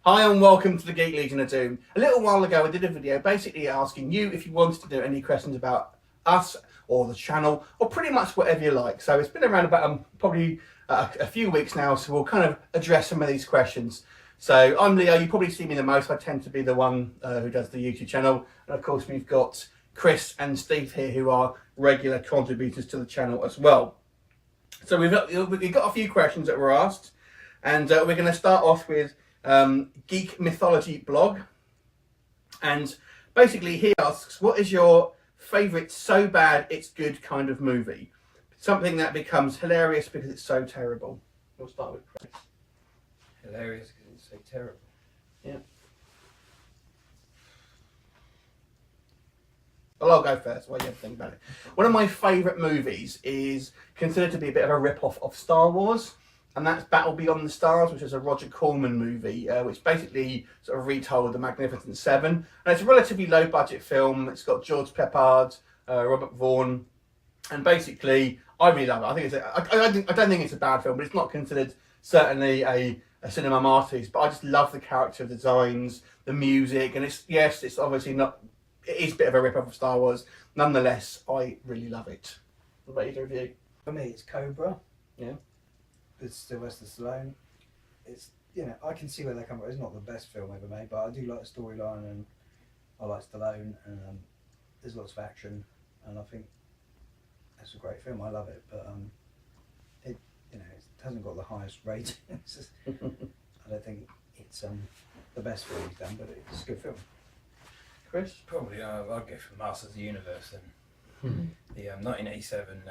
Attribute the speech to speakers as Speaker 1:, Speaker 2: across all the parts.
Speaker 1: Hi and welcome to the Geek Legion of Doom. A little while ago I did a video basically asking you if you wanted to do any questions about us or the channel or pretty much whatever you like. So it's been around about probably a few weeks now, so we'll kind of address some of these questions. So I'm Leo, you probably see me the most. I tend to be the one who does the YouTube channel. And of course we've got Chris and Steve here who are regular contributors to the channel as well. So we've got a few questions that were asked, and we're going to start off with Geek Mythology blog, and basically he asks, what is your favourite so bad it's good kind of movie? Something that becomes hilarious because it's so terrible. We'll start with Chris.
Speaker 2: Hilarious because it's so terrible.
Speaker 1: Yeah. Well, I'll go first while you have to think about it. One of my favourite movies is considered to be a bit of a rip-off of Star Wars, and that's Battle Beyond the Stars, which is a Roger Corman movie, which basically sort of retold the Magnificent Seven. And it's a relatively low-budget film. It's got George Peppard, Robert Vaughn, and basically, I really love it. I think I don't think it's a bad film, but it's not considered certainly a cinema masterpiece. But I just love the character designs, the music, and it's obviously not. It is a bit of a rip-off of Star Wars. Nonetheless, I really love it. What about you, review?
Speaker 3: For me, it's Cobra.
Speaker 1: Yeah.
Speaker 3: It's Sylvester Stallone. It's, you know, I can see where they come from. It's not the best film ever made, but I do like the storyline, and I like Stallone, and there's lots of action, and I think it's a great film. I love it, but it hasn't got the highest ratings. I don't think it's the best film he's done, but it's a good film.
Speaker 1: Chris?
Speaker 2: Probably I'd go for Masters of the Universe then. The 1987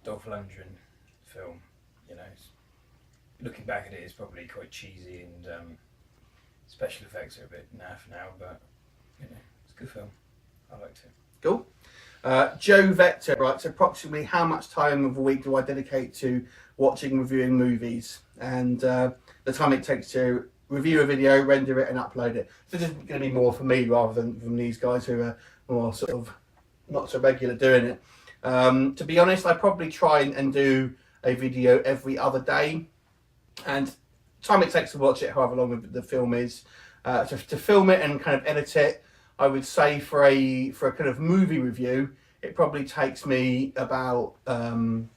Speaker 2: Dolph Lundgren film. You know, looking back at it, it's probably quite cheesy, and special effects are a bit naff now, but you know, it's a good film. I liked it.
Speaker 1: Cool. Joe Vector writes, approximately how much time of a week do I dedicate to watching and reviewing movies? And the time it takes to review a video, render it and upload it. So this is going to be more for me rather than from these guys who are more sort of not so regular doing it. To be honest, I probably try and do a video every other day, and time it takes to watch it, however long the film is, to film it and kind of edit it, I would say for a kind of movie review, it probably takes me about an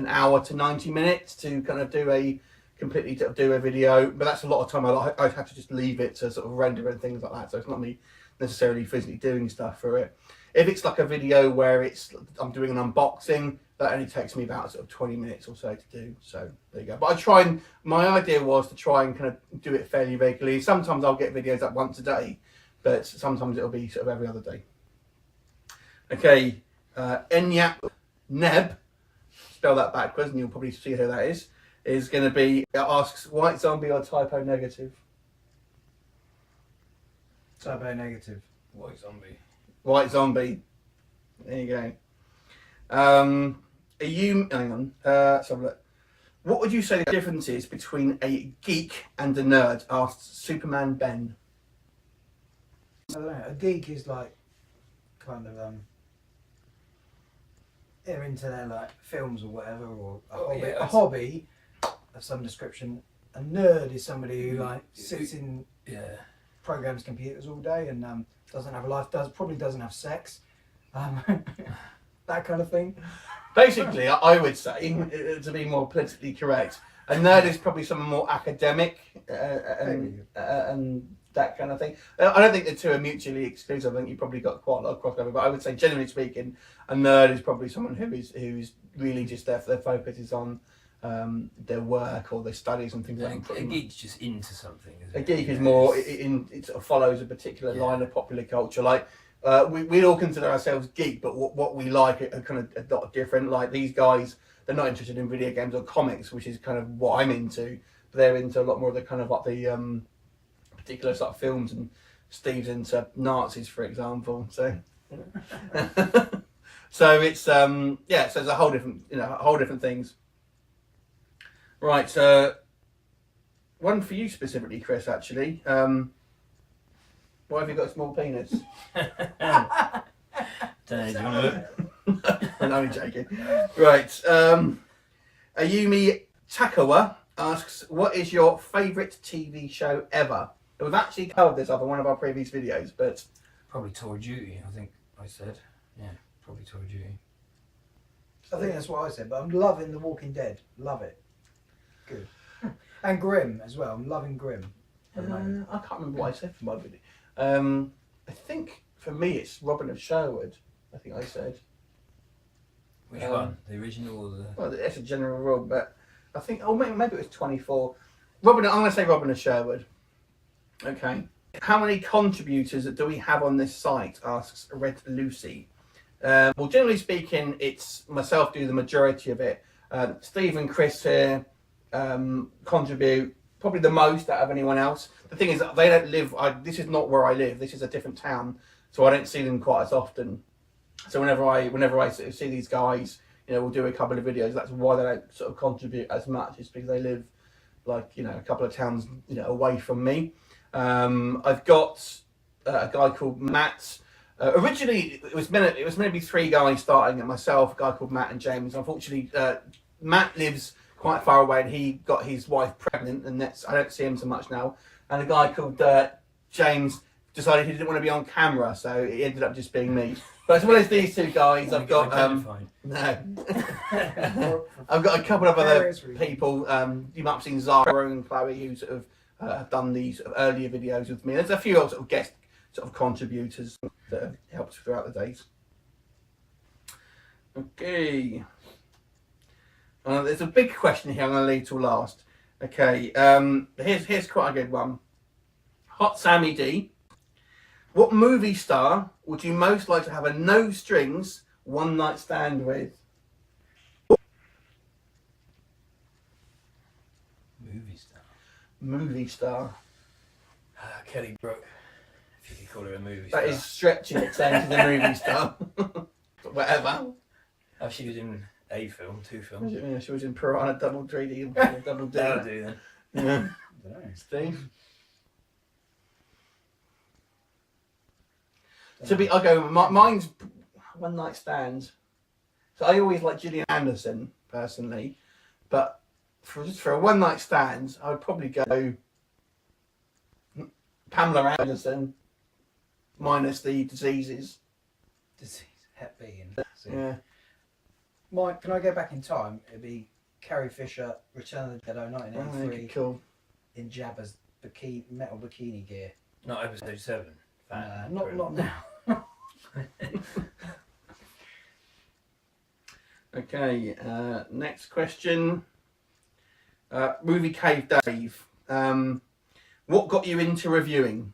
Speaker 1: hour to 90 minutes to kind of do a video, but that's a lot of time. I'd have to just leave it to sort of render and things like that, so it's not me necessarily physically doing stuff for it. If it's like a video where I'm doing an unboxing, that only takes me about sort of 20 minutes or so to do. So there you go. But my idea was to try and kind of do it fairly regularly. Sometimes I'll get videos up once a day, but sometimes it'll be sort of every other day. Okay, Enyap Neb, spell that backwards and you'll probably see who that is going to be, asks, white zombie or typo negative?
Speaker 3: Typo negative.
Speaker 2: White zombie.
Speaker 1: White zombie. There you go. Hang on. Let's have a look. What would you say the difference is between a geek and a nerd? Asked Superman Ben.
Speaker 3: I don't know. A geek is like kind of they're into their like films or whatever, or a hobby of some description. A nerd is somebody who like sits in programs computers all day and doesn't have a life, probably doesn't have sex, that kind of thing.
Speaker 1: Basically, I would say, to be more politically correct, a nerd is probably someone more academic and that kind of thing. I don't think the two are mutually exclusive. I think you've probably got quite a lot of crossover, but I would say, generally speaking, a nerd is probably someone who's really just their focus is on their work or their studies and things like that.
Speaker 2: A geek's just into something, isn't it?
Speaker 1: A geek is more, it sort of follows a particular line of popular culture. Like, we all consider ourselves geek, but what we like are kind of a lot different. Like these guys, they're not interested in video games or comics, which is kind of what I'm into. But they're into a lot more of the kind of like the particular sort of films, and Steve's into Nazis, for example. So, so it's so it's a whole different things. Right, one for you specifically, Chris. Actually, why have you got a small penis?
Speaker 2: Don't know, do you want to look?
Speaker 1: I'm only joking. Right, Ayumi Takawa asks, what is your favourite TV show ever? We've actually covered this up in one of our previous videos, but
Speaker 2: Probably Tour of Duty, I think I said. Yeah, probably Tour of Duty.
Speaker 3: I think that's what I said, but I'm loving The Walking Dead. Love it. Good. And Grimm as well. I'm loving Grimm. At the moment.
Speaker 1: I can't remember what I said for my video. I think for me it's Robin of Sherwood. I think I said.
Speaker 2: Which one? The original or the?
Speaker 1: Well, that's a general rule, but I think maybe it was 24. I'm going to say Robin of Sherwood. Okay. How many contributors do we have on this site? Asks Red Lucy. Well, generally speaking, it's myself do the majority of it. Steve and Chris here contribute probably the most out of anyone else. The thing is, they don't live. This is not where I live. This is a different town, so I don't see them quite as often. So whenever I sort of see these guys, we'll do a couple of videos. That's why they don't sort of contribute as much. Is because they live like a couple of towns away from me. I've got a guy called Matt. Originally, it was meant to be 3 guys starting, and myself, a guy called Matt and James. Unfortunately, Matt lives quite far away, and he got his wife pregnant, and I don't see him so much now. And a guy called James decided he didn't want to be on camera, so it ended up just being me. But as well as these 2 guys, I've got no, I've got a couple of other people. You might have seen Zara and Chloe, who sort of have done these earlier videos with me. There's a few sort of guest sort of contributors that have helped throughout the days. Okay. There's a big question here I'm going to leave till last. Okay, here's quite a good one. Hot Sammy D. What movie star would you most like to have a no strings one night stand with? Movie star.
Speaker 2: Kelly Brook. If you could call her a movie star.
Speaker 1: That is stretching it down to the movie star. Whatever.
Speaker 2: Oh, she was in a film, 2 films.
Speaker 1: Yeah, she was in Piranha Double 3D and Double D.
Speaker 2: That'll do then.
Speaker 1: Yeah.
Speaker 3: I don't know.
Speaker 1: Steve? I'll go. Mine's one night stand. So I always like Gillian Anderson personally, but for a one night stand, I would probably go Pamela Anderson, minus the diseases.
Speaker 3: Hep B and C.
Speaker 1: Yeah.
Speaker 3: Mike, can I go back in time? It'd be Carrie Fisher, Return of the Jedi, 1983,
Speaker 1: Cool.
Speaker 3: in Jabba's metal bikini gear.
Speaker 2: Not episode 7.
Speaker 3: Not now.
Speaker 1: Okay. Next question. Movie Cave Dave. What got you into reviewing?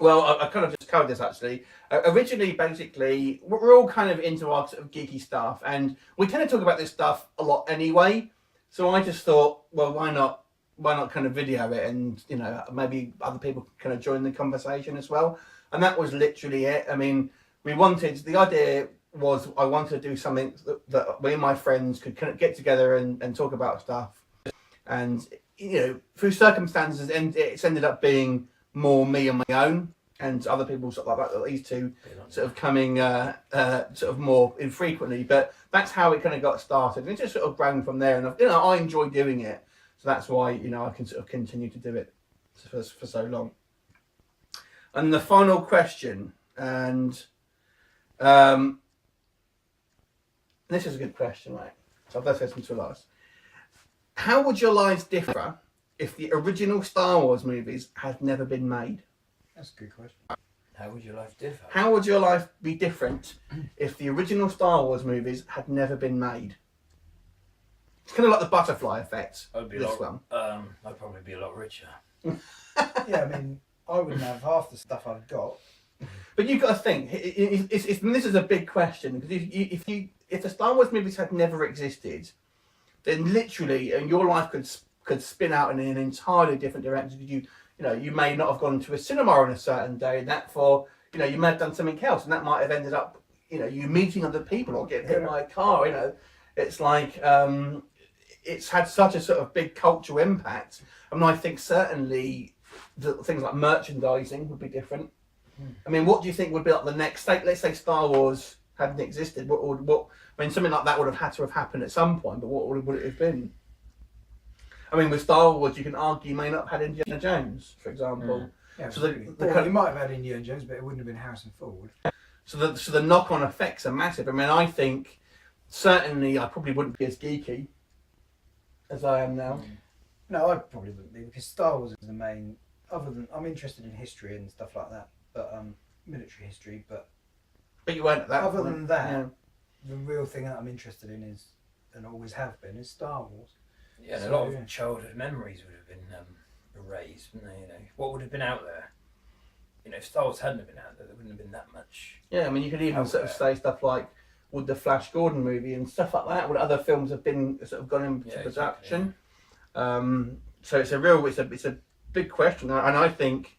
Speaker 1: Well, I kind of just covered this actually. Originally, basically, we're all kind of into our sort of geeky stuff, and we tend to talk about this stuff a lot anyway. So I just thought, well, why not kind of video it, and maybe other people kind of join the conversation as well. And that was literally it. I mean, the idea was I wanted to do something that me and my friends could kind of get together and talk about stuff. And through circumstances, and it's ended up being more me on my own, and other people sort of like that. These 2 sort of coming sort of more infrequently, but that's how it kind of got started. And it just sort of grown from there. And I enjoy doing it, so that's why I can sort of continue to do it for so long. And the final question, and this is a good question, right? So let's listen to last. How would your lives differ if the original Star Wars movies had never been made?
Speaker 3: That's a good question.
Speaker 2: How would your life differ?
Speaker 1: How would your life be different if the original Star Wars movies had never been made? It's kind of like the butterfly effect.
Speaker 2: I'd probably be a lot richer.
Speaker 3: Yeah, I mean, I wouldn't have half the stuff I've got.
Speaker 1: But you've got to think. And this is a big question, because if the Star Wars movies had never existed, then literally, and your life could spin out in an entirely different direction. You may not have gone to a cinema on a certain day, and therefore, you may have done something else, and that might have ended up, you meeting other people or getting hit by a car. It's like it's had such a sort of big cultural impact. I mean, I think certainly things like merchandising would be different. I mean, what do you think would be like the next? Let's say Star Wars hadn't existed. What? I mean, something like that would have had to have happened at some point. But what would it have been? I mean, with Star Wars, you can argue you may not have had Indiana Jones, for example.
Speaker 3: Yeah,
Speaker 1: So
Speaker 3: you might have had Indiana Jones, but it wouldn't have been Harrison Ford.
Speaker 1: So the knock-on effects are massive. I mean, I think certainly I probably wouldn't be as geeky as I am now.
Speaker 3: No, I probably wouldn't be, because Star Wars is the main. Other than I'm interested in history and stuff like that, but military history. But
Speaker 1: you weren't at that
Speaker 3: other
Speaker 1: point.
Speaker 3: than that,
Speaker 1: Yeah.
Speaker 3: the real thing that I'm interested in is, and always have been, is Star Wars.
Speaker 2: Yeah, and
Speaker 3: So,
Speaker 2: a lot
Speaker 3: yeah.
Speaker 2: of childhood memories would have been erased, wouldn't they? You know, what would have been out there? You know, if Star Wars hadn't have been out there, there wouldn't have been that much.
Speaker 1: Yeah, I mean, you could even
Speaker 2: out
Speaker 1: sort of
Speaker 2: there.
Speaker 1: say stuff like, would the Flash Gordon movie and stuff like that, would other films have been sort of gone into
Speaker 2: Yeah,
Speaker 1: production?
Speaker 2: exactly.
Speaker 1: So it's a big question, and I think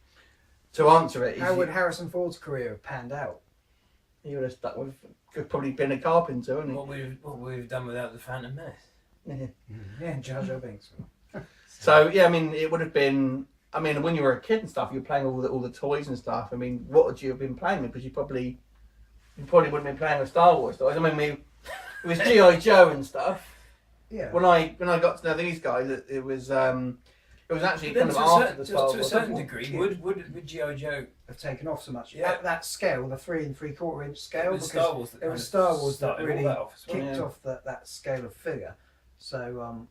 Speaker 1: to answer it,
Speaker 3: How would Harrison Ford's career have panned out?
Speaker 1: he would have stuck with, could probably been a carpenter, wouldn't
Speaker 2: What would have done without the Phantom Menace?
Speaker 1: he? Yeah.
Speaker 3: Yeah, Jar Jar Binks.
Speaker 1: So yeah, I mean, it would have been. I mean, when you were a kid and stuff, you were playing all the toys and stuff. I mean, what would you have been playing with? Because you probably wouldn't have been playing with Star Wars toys. I mean, it was G.I. Joe and stuff.
Speaker 3: Yeah.
Speaker 1: When I got to know these guys, it was actually
Speaker 2: Then
Speaker 1: kind of after the Star
Speaker 2: to a
Speaker 1: Wars.
Speaker 2: certain degree,
Speaker 3: Yeah.
Speaker 2: would G.I. Joe
Speaker 3: have taken off so much
Speaker 2: Yeah.
Speaker 3: at that scale, the 3 3/4 inch scale.
Speaker 2: it was
Speaker 3: because
Speaker 2: Star Wars that
Speaker 3: it
Speaker 2: kind
Speaker 3: was
Speaker 2: of
Speaker 3: Star Wars that
Speaker 2: started all
Speaker 3: really
Speaker 2: that off as well.
Speaker 3: kicked
Speaker 1: Yeah.
Speaker 3: off that scale of figure. So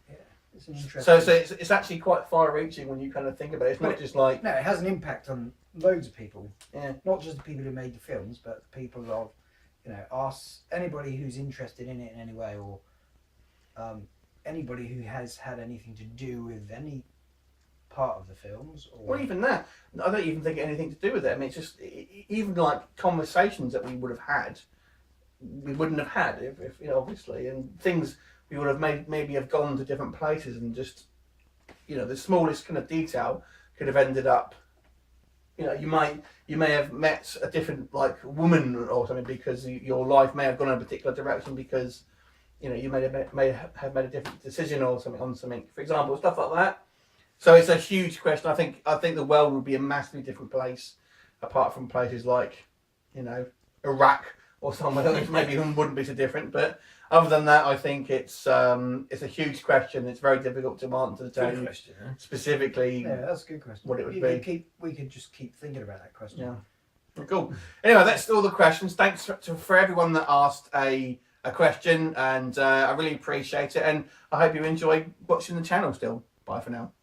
Speaker 3: yeah, it's an interesting.
Speaker 1: So it's actually quite far-reaching when you kind of think about it. It's not just like
Speaker 3: no, it has an impact on loads of people.
Speaker 1: yeah.
Speaker 3: Not just the people who made the films, but the people of, us, anybody who's interested in it in any way, or anybody who has had anything to do with any part of the films. Or
Speaker 1: Well, even that, I don't even think anything to do with it. I mean, it's just even like conversations that we would have had, we wouldn't have had if obviously, and things we would have maybe have gone to different places, and just the smallest kind of detail could have ended up. You may have met a different like woman or something because your life may have gone in a particular direction because you may have made a different decision or something on something, for example, stuff like that. So it's a huge question. I think the world would be a massively different place, apart from places like, Iraq or somewhere else. Maybe it wouldn't be so different. But other than that, I think it's a huge question. It's very difficult to answer. To tell
Speaker 2: Good
Speaker 1: you
Speaker 2: question, huh?
Speaker 1: specifically.
Speaker 3: yeah, that's a good question.
Speaker 1: What it would be.
Speaker 3: We could just keep thinking about that question.
Speaker 1: Yeah. Cool. Anyway, that's all the questions. Thanks for everyone that asked a question, and I really appreciate it. And I hope you enjoy watching the channel still. Bye for now.